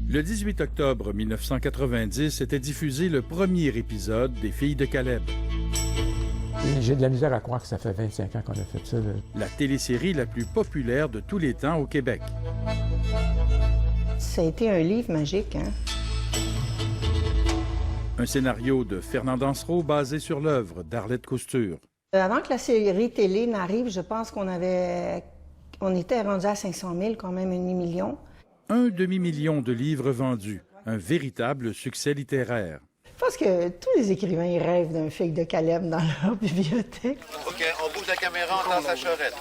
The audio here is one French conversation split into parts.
Le 18 octobre 1990 était diffusé le premier épisode des Filles de Caleb. J'ai de la misère à croire que ça fait 25 ans qu'on a fait ça. La télésérie la plus populaire de tous les temps au Québec. Ça a été un livre magique, hein? Un scénario de Fernand Dansereau basé sur l'œuvre d'Arlette Cousture. Avant que la série télé n'arrive, je pense qu'on était rendu à 500 000, quand même, 1,5 million. Un demi-million de livres vendus, un véritable succès littéraire. Je pense que tous les écrivains ils rêvent d'un Fille de Caleb dans leur bibliothèque. OK, on bouge la caméra, on lance la charrette.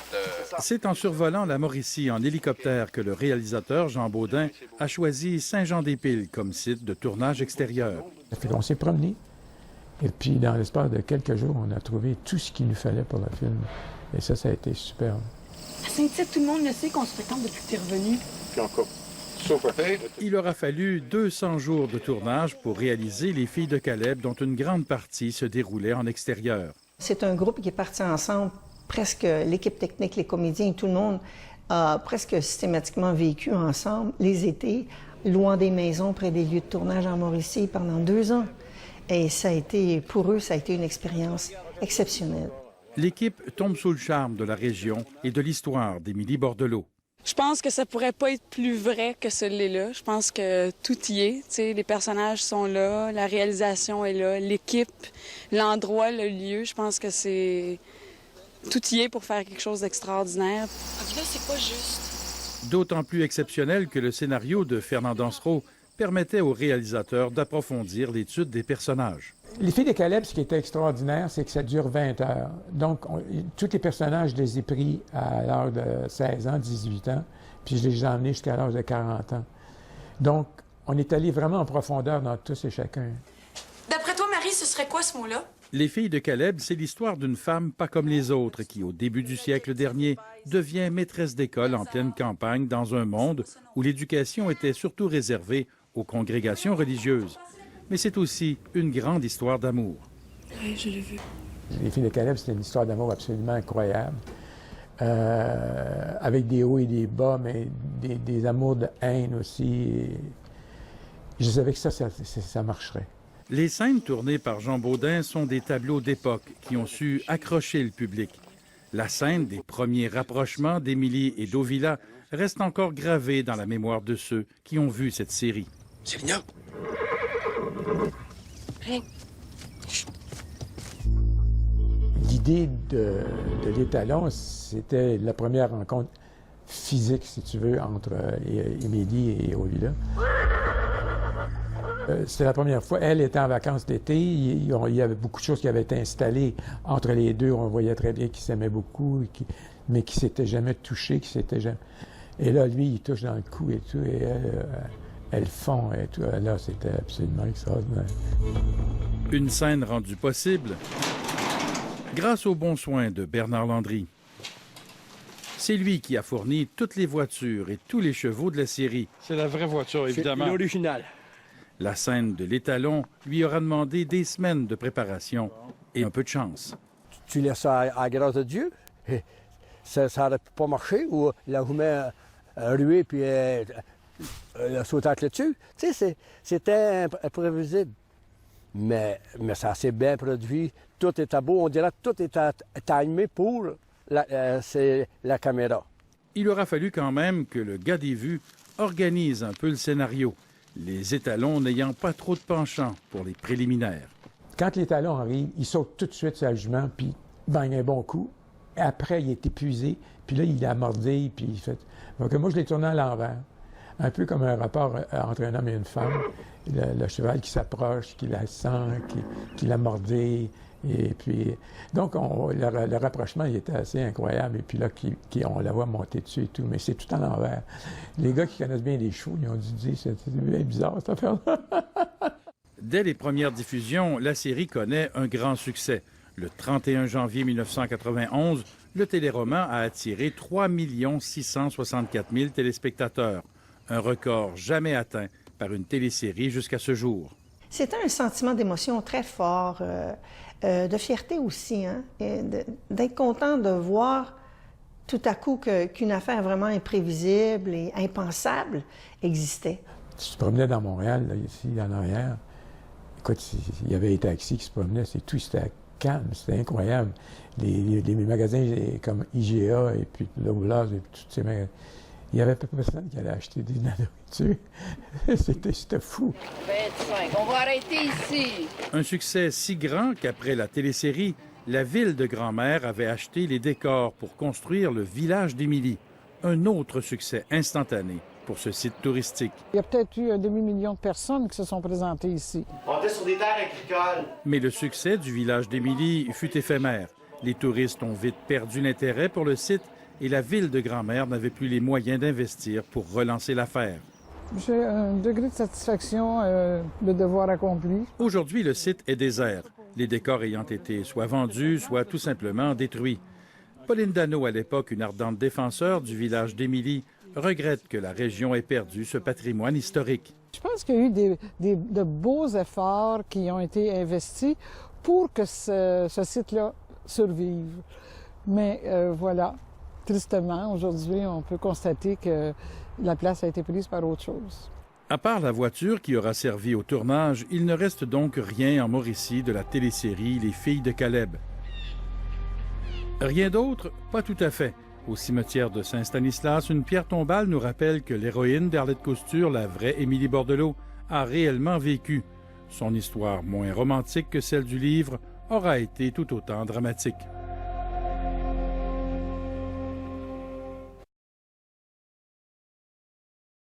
C'est en survolant la Mauricie en hélicoptère que le réalisateur Jean Baudin a choisi Saint-Jean-des-Piles comme site de tournage extérieur. Ça fait qu'on s'est promené. Et puis, dans l'espace de quelques jours, on a trouvé tout ce qu'il nous fallait pour le film. Et ça a été superbe. À Saint-Tite, tout le monde le sait qu'on se fréquente depuis que tu es revenu. Puis encore. Sauf après. Il aura fallu 200 jours de tournage pour réaliser Les Filles de Caleb, dont une grande partie se déroulait en extérieur. C'est un groupe qui est parti ensemble. Presque l'équipe technique, les comédiens, tout le monde a presque systématiquement vécu ensemble les étés, loin des maisons, près des lieux de tournage en Mauricie pendant 2 ans. Et ça a été, pour eux, ça a été une expérience exceptionnelle. L'équipe tombe sous le charme de la région et de l'histoire d'Émilie Bordelot. Je pense que ça pourrait pas être plus vrai que celui-là. Je pense que tout y est. Tu sais, les personnages sont là, la réalisation est là, l'équipe, l'endroit, le lieu. Je pense que c'est... Tout y est pour faire quelque chose d'extraordinaire. Là, c'est pas juste. D'autant plus exceptionnel que le scénario de Fernand Dansereau permettait au réalisateur d'approfondir l'étude des personnages. Les Filles de Caleb, ce qui était extraordinaire, c'est que ça dure 20 heures. Donc, tous les personnages, je les ai pris à l'âge de 16 ans, 18 ans, puis je les ai emmenés jusqu'à l'âge de 40 ans. Donc, on est allé vraiment en profondeur dans tous et chacun. D'après toi, Marie, ce serait quoi ce mot-là? Les Filles de Caleb, c'est l'histoire d'une femme pas comme les autres qui, au début du siècle dernier, devient maîtresse d'école en pleine campagne dans un monde où l'éducation était surtout réservée aux congrégations religieuses. Mais c'est aussi une grande histoire d'amour. Oui, je l'ai vu. Les Filles de Caleb, c'était une histoire d'amour absolument incroyable, avec des hauts et des bas, mais des amours de haine aussi. Et je savais que ça marcherait. Les scènes tournées par Jean Baudin sont des tableaux d'époque qui ont su accrocher le public. La scène des premiers rapprochements d'Émilie et d'Ovila reste encore gravée dans la mémoire de ceux qui ont vu cette série. Céline! Rien. L'idée de l'étalon, c'était la première rencontre physique, si tu veux, entre Émilie et Ovila. C'était la première fois. Elle était en vacances d'été. Il y avait beaucoup de choses qui avaient été installées entre les deux. On voyait très bien qu'ils s'aimaient beaucoup, mais qu'ils ne s'étaient jamais touchés, qu'ils s'étaient jamais... Et là, lui, il touche dans le cou et tout, et elle fond et tout. Là, c'était absolument extraordinaire. Une scène rendue possible grâce aux bons soins de Bernard Landry. C'est lui qui a fourni toutes les voitures et tous les chevaux de la série. C'est la vraie voiture, évidemment. C'est l'original. La scène de l'étalon lui aura demandé des semaines de préparation et un peu de chance. Tu laisses ça à la grâce de Dieu. Ça n'aurait pas marché ou la roumait ruée puis la sautait là-dessus. Tu sais, c'était imprévisible. Mais ça s'est bien produit. Tout était beau. On dirait que tout était timé pour la caméra. Il aura fallu quand même que le gars des vues organise un peu le scénario, les étalons n'ayant pas trop de penchant pour les préliminaires. Quand l'étalon arrive, il saute tout de suite sur le jument, puis bang un bon coup. Après, il est épuisé, puis là, il a mordé, puis il fait... Donc moi, je l'ai tourné à l'envers. Un peu comme un rapport entre un homme et une femme. Le cheval qui s'approche, qui la sent, qui l'a mordé. Et puis, donc, le rapprochement, il était assez incroyable. Et puis là, on la voit monter dessus et tout. Mais c'est tout à l'envers. Les gars qui connaissent bien les chevaux, ils ont dû dire, c'est bien bizarre, cette affaire-là. Dès les premières diffusions, la série connaît un grand succès. Le 31 janvier 1991, le téléroman a attiré 3 664 000 téléspectateurs. Un record jamais atteint par une télésérie jusqu'à ce jour. C'était un sentiment d'émotion très fort, de fierté aussi, hein, d'être content de voir tout à coup qu'une affaire vraiment imprévisible et impensable existait. Tu te promenais dans Montréal, là, ici, en arrière. Écoute, il y avait les taxis qui se promenaient, c'est tout, c'était calme, c'était incroyable. Les magasins comme IGA et puis Loblaws et tous ces magasins, il n'y avait pas personne qui allait acheter de la nourriture. C'était fou. 25, on va arrêter ici. Un succès si grand qu'après la télésérie, la ville de Grand-Mère avait acheté les décors pour construire le village d'Émilie. Un autre succès instantané pour ce site touristique. Il y a peut-être eu 1,5 million de personnes qui se sont présentées ici. On était sur des terres agricoles. Mais le succès du village d'Émilie fut éphémère. Les touristes ont vite perdu l'intérêt pour le site et la ville de Grand-Mère n'avait plus les moyens d'investir pour relancer l'affaire. J'ai un degré de satisfaction, le devoir accompli. Aujourd'hui, le site est désert, les décors ayant été soit vendus, soit tout simplement détruits. Pauline Dano, à l'époque une ardente défenseur du village d'Émilie, regrette que la région ait perdu ce patrimoine historique. Je pense qu'il y a eu de beaux efforts qui ont été investis pour que ce site-là survive. Mais voilà, tristement, aujourd'hui, on peut constater que la place a été prise par autre chose. À part la voiture qui aura servi au tournage, il ne reste donc rien en Mauricie de la télésérie Les Filles de Caleb. Rien d'autre? Pas tout à fait. Au cimetière de Saint-Stanislas, une pierre tombale nous rappelle que l'héroïne d'Arlette Couture, la vraie Émilie Bordelot, a réellement vécu. Son histoire, moins romantique que celle du livre, aura été tout autant dramatique.